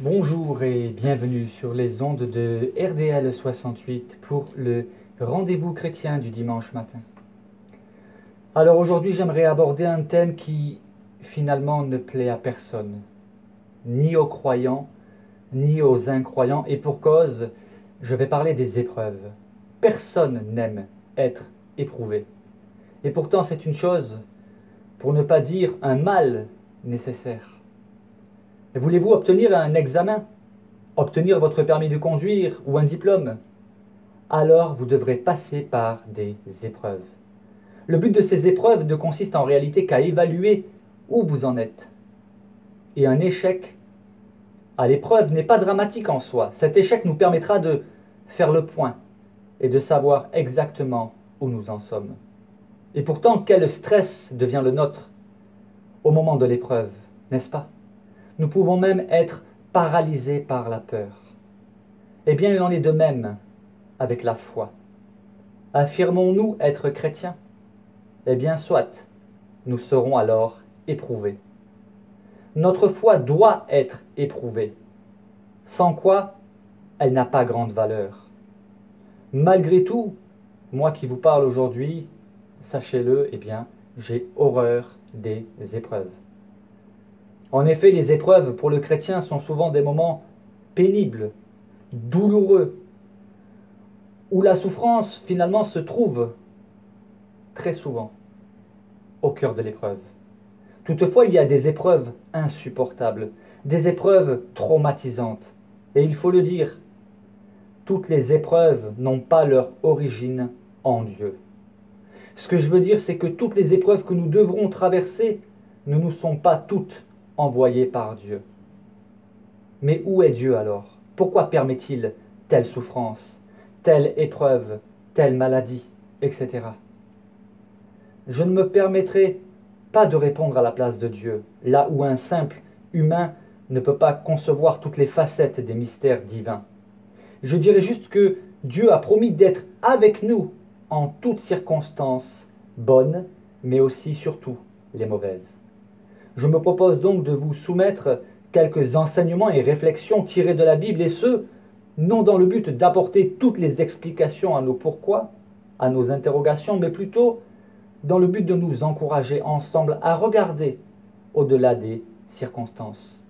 Bonjour et bienvenue sur les ondes de RDL 68 pour le rendez-vous chrétien du dimanche matin. Alors aujourd'hui j'aimerais aborder un thème qui finalement ne plaît à personne, ni aux croyants, ni aux incroyants, et pour cause, je vais parler des épreuves. Personne n'aime être éprouvé. Et pourtant c'est une chose, pour ne pas dire un mal nécessaire. Voulez-vous obtenir un examen, obtenir votre permis de conduire ou un diplôme? Alors vous devrez passer par des épreuves. Le but de ces épreuves ne consiste en réalité qu'à évaluer où vous en êtes. Et un échec à l'épreuve n'est pas dramatique en soi. Cet échec nous permettra de faire le point et de savoir exactement où nous en sommes. Et pourtant, quel stress devient le nôtre au moment de l'épreuve, n'est-ce pas? Nous pouvons même être paralysés par la peur. Eh bien, il en est de même avec la foi. Affirmons-nous être chrétiens? Eh bien, soit, nous serons alors éprouvés. Notre foi doit être éprouvée, sans quoi elle n'a pas grande valeur. Malgré tout, moi qui vous parle aujourd'hui, sachez-le, eh bien, j'ai horreur des épreuves. En effet, les épreuves pour le chrétien sont souvent des moments pénibles, douloureux, où la souffrance finalement se trouve très souvent au cœur de l'épreuve. Toutefois, il y a des épreuves insupportables, des épreuves traumatisantes. Et il faut le dire, toutes les épreuves n'ont pas leur origine en Dieu. Ce que je veux dire, c'est que toutes les épreuves que nous devrons traverser ne nous sont pas toutes envoyées par Dieu. Mais où est Dieu alors? Pourquoi permet-il telle souffrance, telle épreuve, telle maladie, etc. Je ne me permettrai pas de répondre à la place de Dieu, là où un simple humain ne peut pas concevoir toutes les facettes des mystères divins. Je dirais juste que Dieu a promis d'être avec nous en toutes circonstances, bonnes, mais aussi surtout les mauvaises. Je me propose donc de vous soumettre quelques enseignements et réflexions tirés de la Bible, et ce, non dans le but d'apporter toutes les explications à nos pourquoi, à nos interrogations, mais plutôt dans le but de nous encourager ensemble à regarder au-delà des circonstances,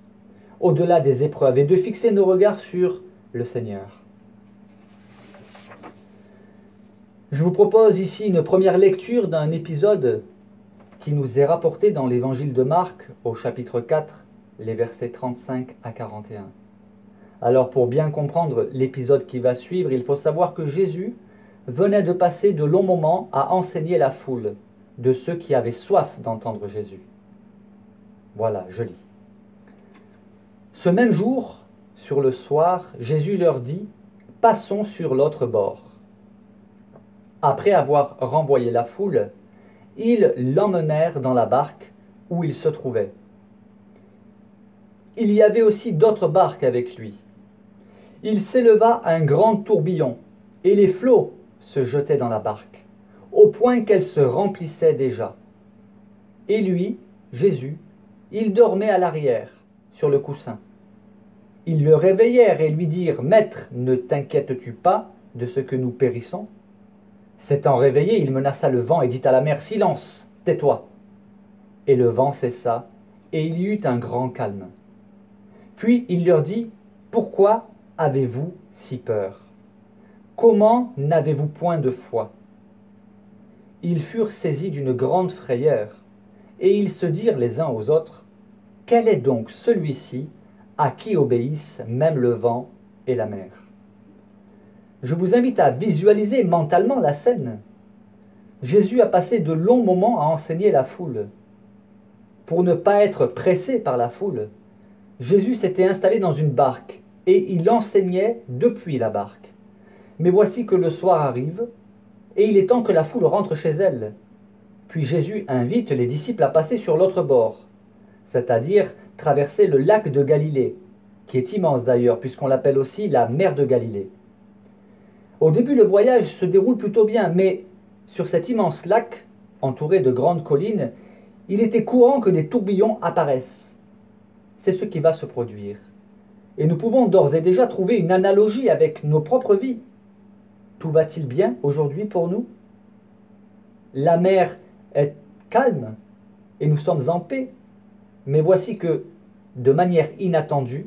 au-delà des épreuves, et de fixer nos regards sur le Seigneur. Je vous propose ici une première lecture d'un épisode qui nous est rapporté dans l'évangile de Marc au chapitre 4, les versets 35 à 41. Alors pour bien comprendre l'épisode qui va suivre, il faut savoir que Jésus venait de passer de longs moments à enseigner la foule de ceux qui avaient soif d'entendre Jésus. Voilà, je lis. Ce même jour, sur le soir, Jésus leur dit « Passons sur l'autre bord ». Après avoir renvoyé la foule, ils l'emmenèrent dans la barque où il se trouvait. Il y avait aussi d'autres barques avec lui. Il s'éleva un grand tourbillon, et les flots se jetaient dans la barque, au point qu'elle se remplissait déjà. Et lui, Jésus, il dormait à l'arrière, sur le coussin. Ils le réveillèrent et lui dirent « Maître, ne t'inquiètes-tu pas de ce que nous périssons ?» S'étant réveillé, il menaça le vent et dit à la mer « Silence, tais-toi !» Et le vent cessa, et il y eut un grand calme. Puis il leur dit « Pourquoi avez-vous si peur? Comment n'avez-vous point de foi ?» Ils furent saisis d'une grande frayeur, et ils se dirent les uns aux autres « Quel est donc celui-ci à qui obéissent même le vent et la mer ?» Je vous invite à visualiser mentalement la scène. Jésus a passé de longs moments à enseigner la foule. Pour ne pas être pressé par la foule, Jésus s'était installé dans une barque et il enseignait depuis la barque. Mais voici que le soir arrive et il est temps que la foule rentre chez elle. Puis Jésus invite les disciples à passer sur l'autre bord, c'est-à-dire traverser le lac de Galilée, qui est immense d'ailleurs puisqu'on l'appelle aussi la mer de Galilée. Au début, le voyage se déroule plutôt bien, mais sur cet immense lac, entouré de grandes collines, il était courant que des tourbillons apparaissent. C'est ce qui va se produire. Et nous pouvons d'ores et déjà trouver une analogie avec nos propres vies. Tout va-t-il bien aujourd'hui pour nous? La mer est calme et nous sommes en paix. Mais voici que, de manière inattendue,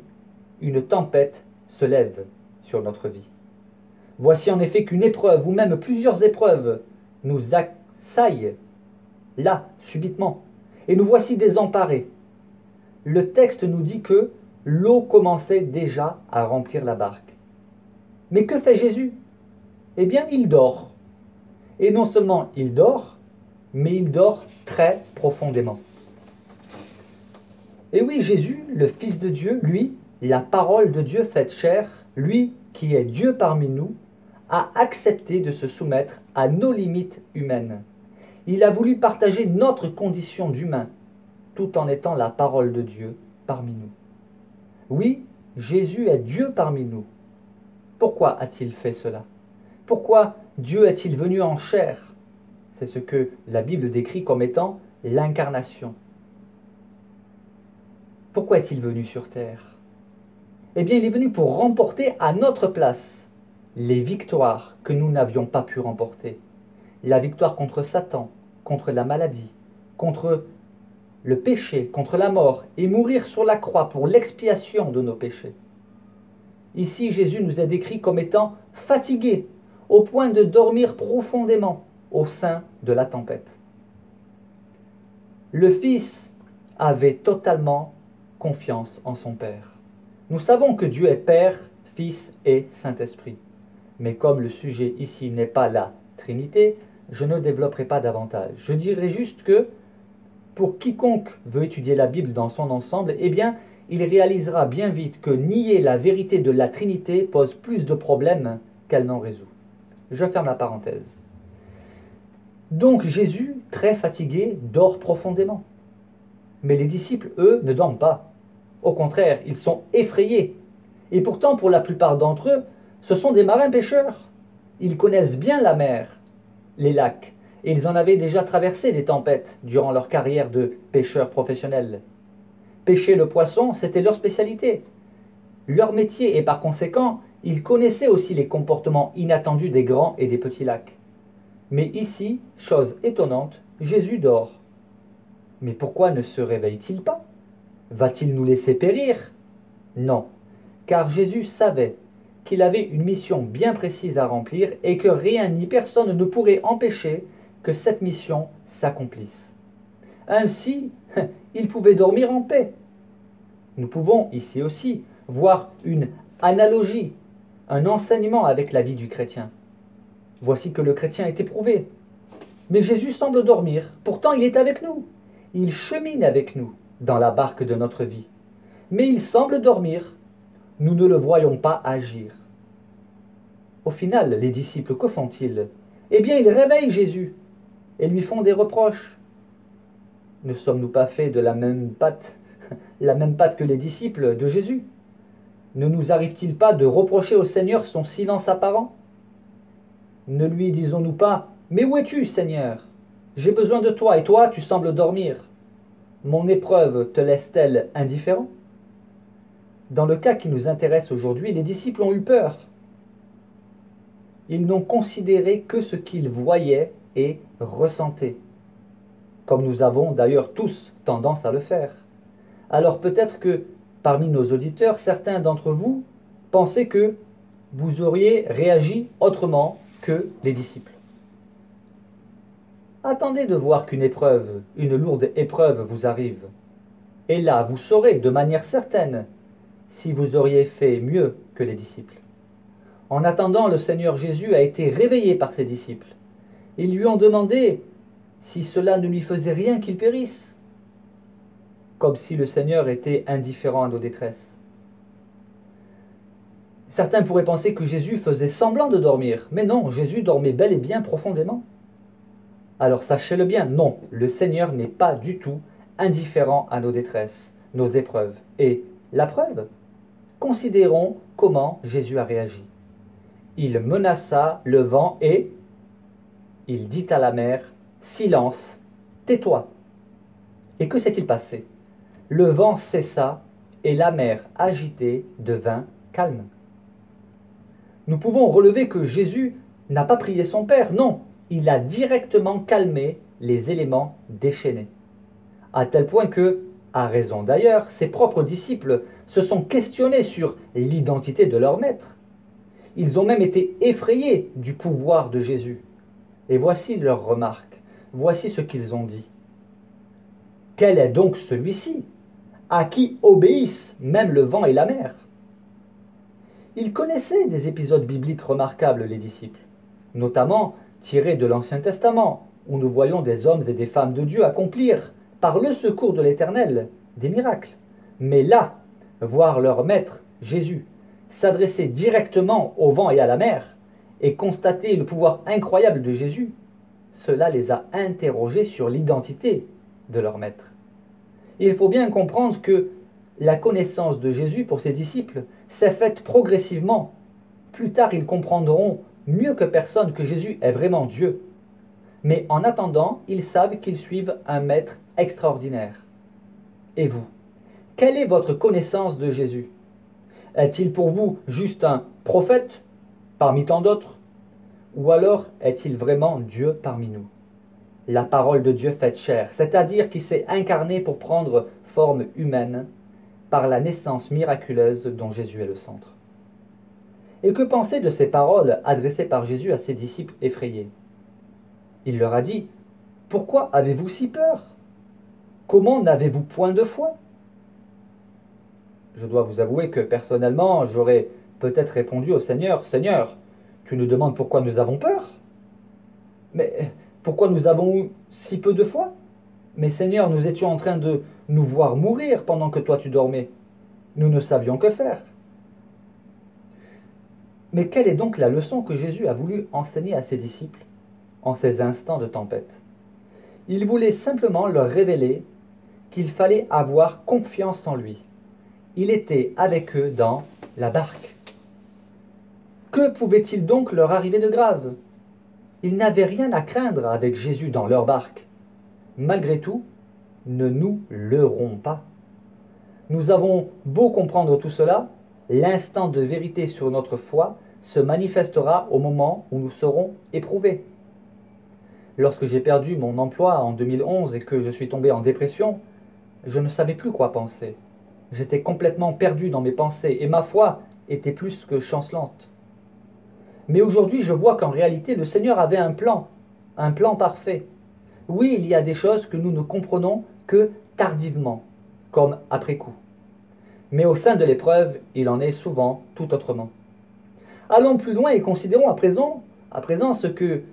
une tempête se lève sur notre vie. Voici en effet qu'une épreuve, ou même plusieurs épreuves, nous assaillent, là, subitement, et nous voici désemparés. Le texte nous dit que l'eau commençait déjà à remplir la barque. Mais que fait Jésus? Eh bien, il dort. Et non seulement il dort, mais il dort très profondément. Et oui, Jésus, le Fils de Dieu, lui, la parole de Dieu faite chair, lui qui est Dieu parmi nous, a accepté de se soumettre à nos limites humaines. Il a voulu partager notre condition d'humain, tout en étant la parole de Dieu parmi nous. Oui, Jésus est Dieu parmi nous. Pourquoi a-t-il fait cela? Pourquoi Dieu est-il venu en chair? C'est ce que la Bible décrit comme étant l'incarnation. Pourquoi est-il venu sur terre? Eh bien, il est venu pour remporter à notre place les victoires que nous n'avions pas pu remporter. La victoire contre Satan, contre la maladie, contre le péché, contre la mort, et mourir sur la croix pour l'expiation de nos péchés. Ici, Jésus nous est décrit comme étant fatigué, au point de dormir profondément au sein de la tempête. Le Fils avait totalement confiance en son Père. Nous savons que Dieu est Père, Fils et Saint-Esprit. Mais comme le sujet ici n'est pas la Trinité, je ne développerai pas davantage. Je dirai juste que, pour quiconque veut étudier la Bible dans son ensemble, eh bien, il réalisera bien vite que nier la vérité de la Trinité pose plus de problèmes qu'elle n'en résout. Je ferme la parenthèse. Donc Jésus, très fatigué, dort profondément. Mais les disciples, eux, ne dorment pas. Au contraire, ils sont effrayés. Et pourtant, pour la plupart d'entre eux, ce sont des marins pêcheurs. Ils connaissent bien la mer, les lacs, et ils en avaient déjà traversé des tempêtes durant leur carrière de pêcheurs professionnels. Pêcher le poisson, c'était leur spécialité, leur métier, et par conséquent, ils connaissaient aussi les comportements inattendus des grands et des petits lacs. Mais ici, chose étonnante, Jésus dort. Mais pourquoi ne se réveille-t-il pas? Va-t-il nous laisser périr? Non, car Jésus savait qu'il avait une mission bien précise à remplir et que rien ni personne ne pourrait empêcher que cette mission s'accomplisse. Ainsi, il pouvait dormir en paix. Nous pouvons ici aussi voir une analogie, un enseignement avec la vie du chrétien. Voici que le chrétien est éprouvé. Mais Jésus semble dormir, pourtant il est avec nous. Il chemine avec nous dans la barque de notre vie. Mais il semble dormir, nous ne le voyons pas agir. Au final, les disciples, que font-ils? Eh bien, ils réveillent Jésus et lui font des reproches. Ne sommes-nous pas faits de la même pâte que les disciples de Jésus? Ne nous arrive-t-il pas de reprocher au Seigneur son silence apparent? Ne lui disons-nous pas « Mais où es-tu, Seigneur? J'ai besoin de toi, et toi, tu sembles dormir. Mon épreuve te laisse-t-elle indifférent ?» Dans le cas qui nous intéresse aujourd'hui, les disciples ont eu peur. Ils n'ont considéré que ce qu'ils voyaient et ressentaient, comme nous avons d'ailleurs tous tendance à le faire. Alors peut-être que, parmi nos auditeurs, certains d'entre vous pensaient que vous auriez réagi autrement que les disciples. Attendez de voir qu'une épreuve, une lourde épreuve vous arrive. Et là, vous saurez de manière certaine si vous auriez fait mieux que les disciples. En attendant, le Seigneur Jésus a été réveillé par ses disciples. Ils lui ont demandé si cela ne lui faisait rien qu'il périsse, comme si le Seigneur était indifférent à nos détresses. Certains pourraient penser que Jésus faisait semblant de dormir, mais non, Jésus dormait bel et bien profondément. Alors sachez-le bien, non, le Seigneur n'est pas du tout indifférent à nos détresses, nos épreuves. Et la preuve, considérons comment Jésus a réagi. Il menaça le vent et il dit à la mer, « Silence, tais-toi !» Et que s'est-il passé? Le vent cessa et la mer agitée devint calme. Nous pouvons relever que Jésus n'a pas prié son Père, non, il a directement calmé les éléments déchaînés. À tel point que, à raison d'ailleurs, ses propres disciples se sont questionnés sur l'identité de leur maître. Ils ont même été effrayés du pouvoir de Jésus. Et voici leur remarque, voici ce qu'ils ont dit. Quel est donc celui-ci, à qui obéissent même le vent et la mer? Ils connaissaient des épisodes bibliques remarquables, les disciples, notamment tirés de l'Ancien Testament, où nous voyons des hommes et des femmes de Dieu accomplir, par le secours de l'Éternel, des miracles. Mais là, voir leur maître, Jésus, s'adresser directement au vent et à la mer, et constater le pouvoir incroyable de Jésus, cela les a interrogés sur l'identité de leur maître. Il faut bien comprendre que la connaissance de Jésus pour ses disciples s'est faite progressivement. Plus tard, ils comprendront mieux que personne que Jésus est vraiment Dieu. Mais en attendant, ils savent qu'ils suivent un maître extraordinaire. Et vous, quelle est votre connaissance de Jésus? Est-il pour vous juste un prophète parmi tant d'autres? Ou alors est-il vraiment Dieu parmi nous? La parole de Dieu faite chair, c'est-à-dire qui s'est incarné pour prendre forme humaine par la naissance miraculeuse dont Jésus est le centre. Et que penser de ces paroles adressées par Jésus à ses disciples effrayés? Il leur a dit: « Pourquoi avez-vous si peur? Comment n'avez-vous point de foi ?» Je dois vous avouer que personnellement, j'aurais peut-être répondu au Seigneur: « Seigneur, tu nous demandes pourquoi nous avons peur? Mais pourquoi nous avons eu si peu de foi? Mais Seigneur, nous étions en train de nous voir mourir pendant que toi tu dormais. Nous ne savions que faire. » Mais quelle est donc la leçon que Jésus a voulu enseigner à ses disciples en ces instants de tempête? Il voulait simplement leur révéler qu'il fallait avoir confiance en lui. Il était avec eux dans la barque. Que pouvait-il donc leur arriver de grave? Ils n'avaient rien à craindre avec Jésus dans leur barque. Malgré tout, ne nous leurrons pas. Nous avons beau comprendre tout cela, l'instant de vérité sur notre foi se manifestera au moment où nous serons éprouvés. Lorsque j'ai perdu mon emploi en 2011 et que je suis tombé en dépression, je ne savais plus quoi penser. J'étais complètement perdu dans mes pensées et ma foi était plus que chancelante. Mais aujourd'hui, je vois qu'en réalité, le Seigneur avait un plan parfait. Oui, il y a des choses que nous ne comprenons que tardivement, comme après coup. Mais au sein de l'épreuve, il en est souvent tout autrement. Allons plus loin et considérons à présent ce que,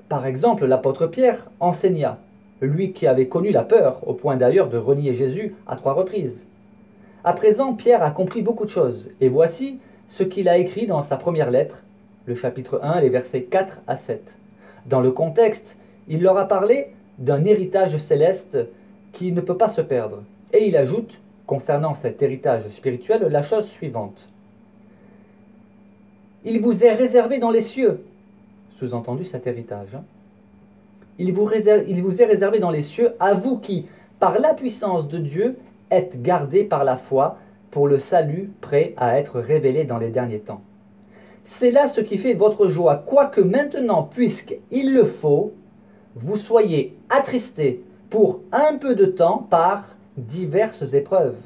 par exemple, l'apôtre Pierre enseigna, lui qui avait connu la peur, au point d'ailleurs de renier Jésus à 3 reprises. À présent, Pierre a compris beaucoup de choses, et voici ce qu'il a écrit dans sa première lettre, le chapitre 1, les versets 4 à 7. Dans le contexte, il leur a parlé d'un héritage céleste qui ne peut pas se perdre. Et il ajoute, concernant cet héritage spirituel, la chose suivante. Il vous est réservé dans les cieux, sous-entendu cet héritage. Il vous est réservé dans les cieux, à vous qui, par la puissance de Dieu, êtes gardés par la foi pour le salut prêt à être révélé dans les derniers temps. C'est là ce qui fait votre joie, quoique maintenant, puisqu'il le faut, vous soyez attristés pour un peu de temps par diverses épreuves,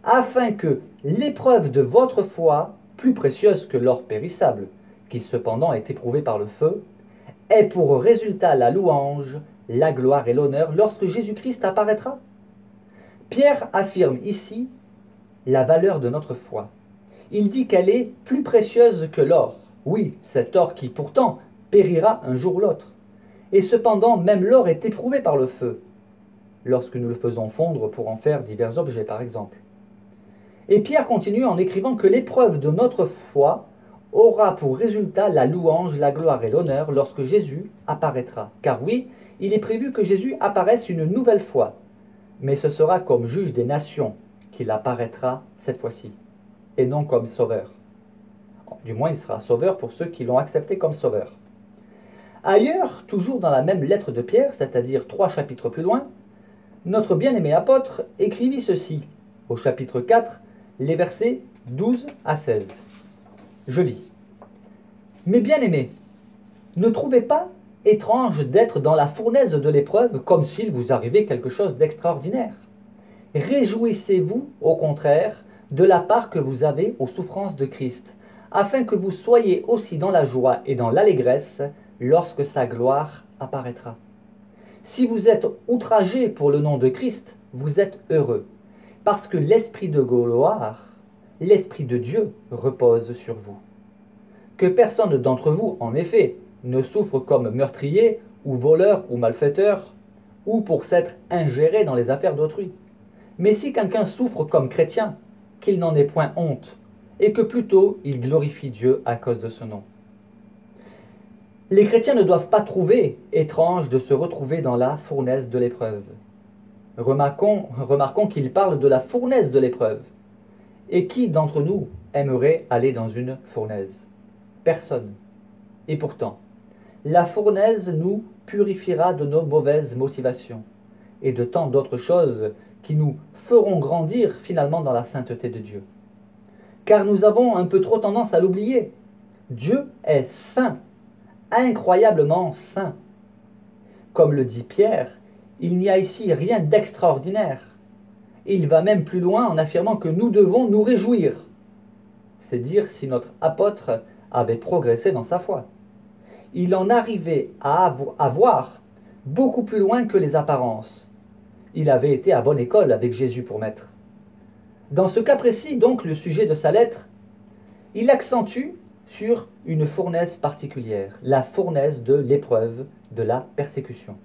afin que l'épreuve de votre foi, plus précieuse que l'or périssable, qui cependant est éprouvé par le feu, ait pour résultat la louange, la gloire et l'honneur lorsque Jésus-Christ apparaîtra. Pierre affirme ici la valeur de notre foi. Il dit qu'elle est plus précieuse que l'or. Oui, cet or qui pourtant périra un jour ou l'autre. Et cependant, même l'or est éprouvé par le feu, lorsque nous le faisons fondre pour en faire divers objets, par exemple. Et Pierre continue en écrivant que l'épreuve de notre foi aura pour résultat la louange, la gloire et l'honneur lorsque Jésus apparaîtra. Car oui, il est prévu que Jésus apparaisse une nouvelle fois, mais ce sera comme juge des nations qu'il apparaîtra cette fois-ci, et non comme sauveur. Du moins, il sera sauveur pour ceux qui l'ont accepté comme sauveur. Ailleurs, toujours dans la même lettre de Pierre, c'est-à-dire 3 chapitres plus loin, notre bien-aimé apôtre écrivit ceci. au chapitre 4, les versets 12 à 16. Je lis. Mes bien-aimés, ne trouvez pas étrange d'être dans la fournaise de l'épreuve comme s'il vous arrivait quelque chose d'extraordinaire. Réjouissez-vous, au contraire, de la part que vous avez aux souffrances de Christ, afin que vous soyez aussi dans la joie et dans l'allégresse lorsque sa gloire apparaîtra. Si vous êtes outragés pour le nom de Christ, vous êtes heureux, parce que l'Esprit de gloire, l'Esprit de Dieu repose sur vous. Que personne d'entre vous, en effet, ne souffre comme meurtrier, ou voleur, ou malfaiteur, ou pour s'être ingéré dans les affaires d'autrui. Mais si quelqu'un souffre comme chrétien, qu'il n'en ait point honte, et que plutôt il glorifie Dieu à cause de ce nom. Les chrétiens ne doivent pas trouver étrange de se retrouver dans la fournaise de l'épreuve. Remarquons qu'il parle de la fournaise de l'épreuve. Et qui d'entre nous aimerait aller dans une fournaise? Personne. Et pourtant, la fournaise nous purifiera de nos mauvaises motivations et de tant d'autres choses qui nous feront grandir finalement dans la sainteté de Dieu. Car nous avons un peu trop tendance à l'oublier. Dieu est saint, incroyablement saint. Comme le dit Pierre, il n'y a ici rien d'extraordinaire. Il va même plus loin en affirmant que nous devons nous réjouir. C'est dire si notre apôtre avait progressé dans sa foi. Il en arrivait à voir beaucoup plus loin que les apparences. Il avait été à bonne école avec Jésus pour maître. Dans ce cas précis, donc, le sujet de sa lettre, il accentue sur une fournaise particulière, la fournaise de l'épreuve, de la persécution.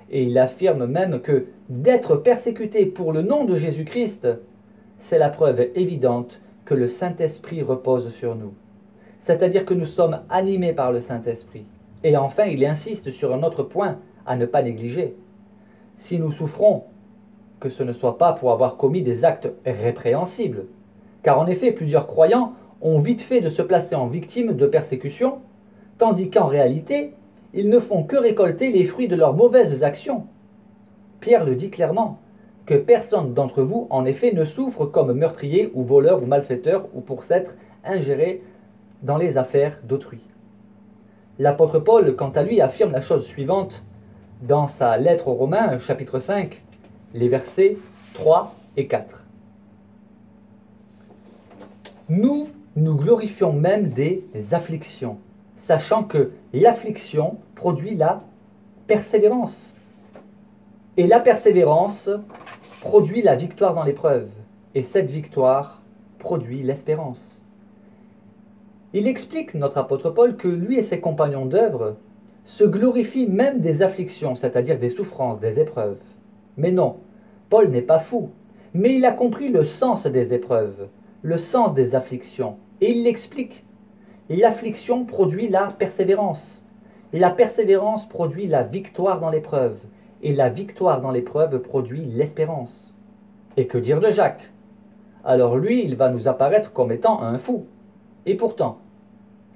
Et il affirme même que d'être persécuté pour le nom de Jésus-Christ, c'est la preuve évidente que le Saint-Esprit repose sur nous. C'est-à-dire que nous sommes animés par le Saint-Esprit. Et enfin, il insiste sur un autre point à ne pas négliger. Si nous souffrons, que ce ne soit pas pour avoir commis des actes répréhensibles. Car en effet, plusieurs croyants ont vite fait de se placer en victime de persécution, tandis qu'en réalité, ils ne font que récolter les fruits de leurs mauvaises actions. Pierre le dit clairement, que personne d'entre vous, en effet, ne souffre comme meurtrier ou voleur ou malfaiteur ou pour s'être ingéré dans les affaires d'autrui. L'apôtre Paul, quant à lui, affirme la chose suivante dans sa lettre aux Romains, chapitre 5, les versets 3 et 4. Nous glorifions même des afflictions, sachant que l'affliction produit la persévérance. Et la persévérance produit la victoire dans l'épreuve, et cette victoire produit l'espérance. Il explique, notre apôtre Paul, que lui et ses compagnons d'œuvre se glorifient même des afflictions, c'est-à-dire des souffrances, des épreuves. Mais non, Paul n'est pas fou, mais il a compris le sens des épreuves, le sens des afflictions, et il l'explique. L'affliction produit la persévérance produit la victoire dans l'épreuve, et la victoire dans l'épreuve produit l'espérance. Et que dire de Jacques? Alors lui, il va nous apparaître comme étant un fou. Et pourtant,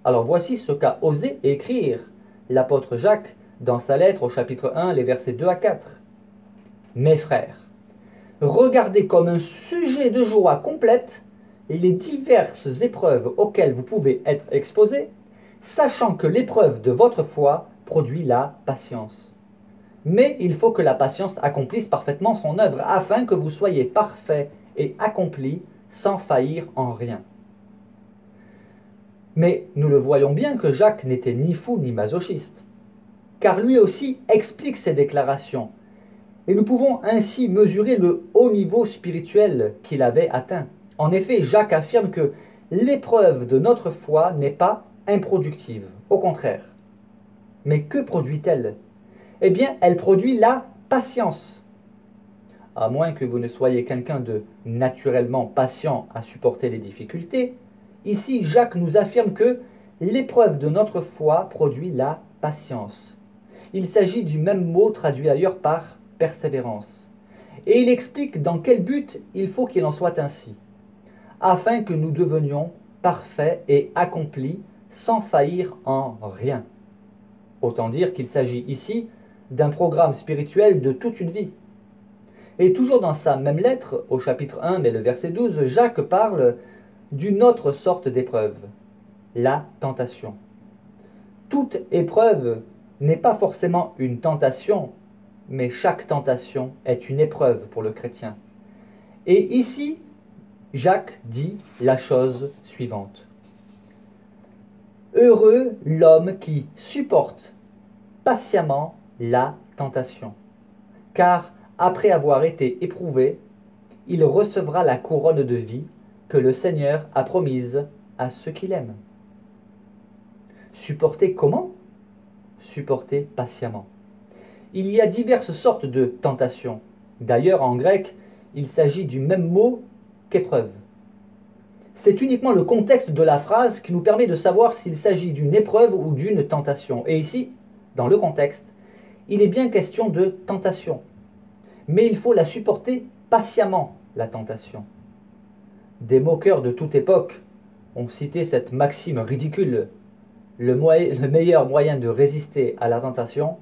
alors voici ce qu'a osé écrire l'apôtre Jacques dans sa lettre au chapitre 1, les versets 2 à 4. Mes frères, regardez comme un sujet de joie complète les diverses épreuves auxquelles vous pouvez être exposés, sachant que l'épreuve de votre foi produit la patience. Mais il faut que la patience accomplisse parfaitement son œuvre, afin que vous soyez parfaits et accomplis sans faillir en rien. Mais nous le voyons bien que Jacques n'était ni fou ni masochiste, car lui aussi explique ses déclarations, et nous pouvons ainsi mesurer le haut niveau spirituel qu'il avait atteint. En effet, Jacques affirme que l'épreuve de notre foi n'est pas improductive, au contraire. Mais que produit-elle? Eh bien, elle produit la patience. À moins que vous ne soyez quelqu'un de naturellement patient à supporter les difficultés, ici Jacques nous affirme que l'épreuve de notre foi produit la patience. Il s'agit du même mot traduit ailleurs par persévérance. Et il explique dans quel but il faut qu'il en soit ainsi, afin que nous devenions parfaits et accomplis sans faillir en rien. Autant dire qu'il s'agit ici d'un programme spirituel de toute une vie. Et toujours dans sa même lettre, au chapitre 1, mais le verset 12, Jacques parle d'une autre sorte d'épreuve, la tentation. Toute épreuve n'est pas forcément une tentation, mais chaque tentation est une épreuve pour le chrétien. Et ici, Jacques dit la chose suivante. Heureux l'homme qui supporte patiemment la tentation, car après avoir été éprouvé, il recevra la couronne de vie que le Seigneur a promise à ceux qui l'aiment. Supporter comment? Supporter patiemment. Il y a diverses sortes de tentations. D'ailleurs, en grec, il s'agit du même mot qu'épreuve. C'est uniquement le contexte de la phrase qui nous permet de savoir s'il s'agit d'une épreuve ou d'une tentation. Et ici, dans le contexte, il est bien question de tentation. Mais il faut la supporter patiemment, la tentation. Des moqueurs de toute époque ont cité cette maxime ridicule. Le meilleur moyen de résister à la tentation,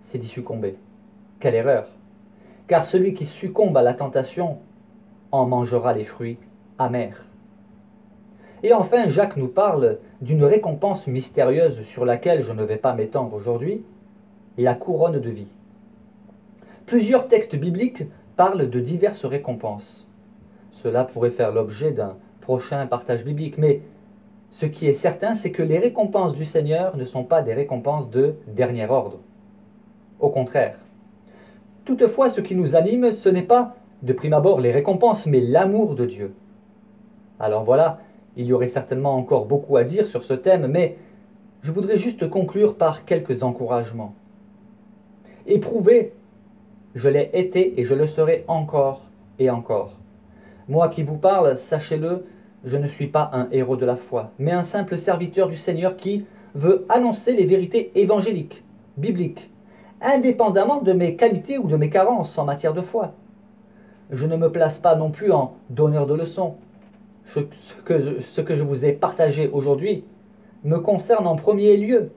c'est d'y succomber. Quelle erreur! Car celui qui succombe à la tentation en mangera les fruits amers. Et enfin, Jacques nous parle d'une récompense mystérieuse sur laquelle je ne vais pas m'étendre aujourd'hui, la couronne de vie. Plusieurs textes bibliques parlent de diverses récompenses. Cela pourrait faire l'objet d'un prochain partage biblique, mais ce qui est certain, c'est que les récompenses du Seigneur ne sont pas des récompenses de dernier ordre. Au contraire. Toutefois, ce qui nous anime, ce n'est pas de prime abord les récompenses, mais l'amour de Dieu. Alors voilà, il y aurait certainement encore beaucoup à dire sur ce thème, mais je voudrais juste conclure par quelques encouragements. Éprouvé, je l'ai été et je le serai encore et encore. Moi qui vous parle, sachez-le, je ne suis pas un héros de la foi, mais un simple serviteur du Seigneur qui veut annoncer les vérités évangéliques, bibliques, indépendamment de mes qualités ou de mes carences en matière de foi. Je ne me place pas non plus en donneur de leçons. Ce que je vous ai partagé aujourd'hui me concerne en premier lieu.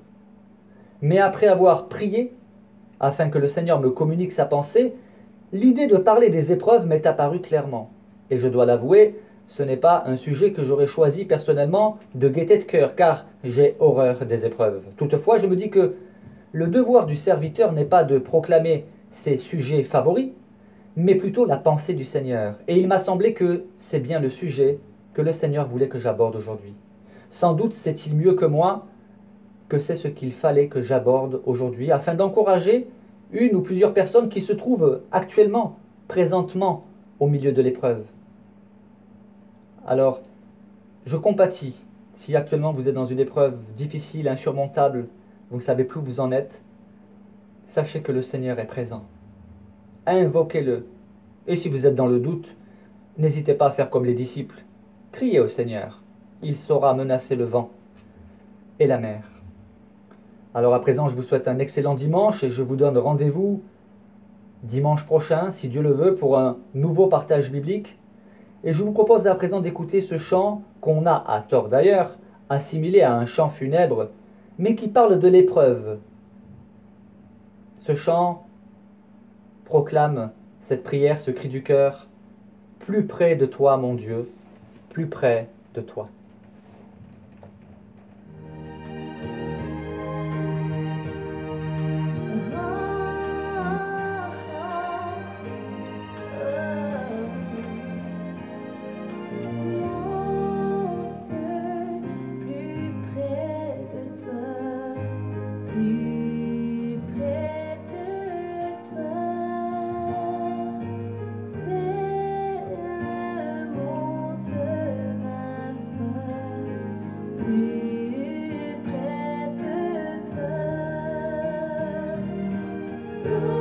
Mais après avoir prié, afin que le Seigneur me communique sa pensée, l'idée de parler des épreuves m'est apparue clairement. Et je dois l'avouer, ce n'est pas un sujet que j'aurais choisi personnellement de gaieté de cœur, car j'ai horreur des épreuves. Toutefois, je me dis que le devoir du serviteur n'est pas de proclamer ses sujets favoris, mais plutôt la pensée du Seigneur. Et il m'a semblé que c'est bien le sujet que le Seigneur voulait que j'aborde aujourd'hui. Sans doute sait-il mieux que moi que c'est ce qu'il fallait que j'aborde aujourd'hui, afin d'encourager une ou plusieurs personnes qui se trouvent actuellement, présentement, au milieu de l'épreuve. Alors, je compatis si actuellement vous êtes dans une épreuve difficile, insurmontable, vous ne savez plus où vous en êtes. Sachez que le Seigneur est présent. Invoquez-le. Et si vous êtes dans le doute, n'hésitez pas à faire comme les disciples. Criez au Seigneur. Il saura menacer le vent et la mer. Alors à présent, je vous souhaite un excellent dimanche et je vous donne rendez-vous dimanche prochain, si Dieu le veut, pour un nouveau partage biblique. Et je vous propose à présent d'écouter ce chant qu'on a, à tort d'ailleurs, assimilé à un chant funèbre, mais qui parle de l'épreuve. Ce chant proclame cette prière, ce cri du cœur, « Plus près de toi, mon Dieu, plus près de toi ». Plus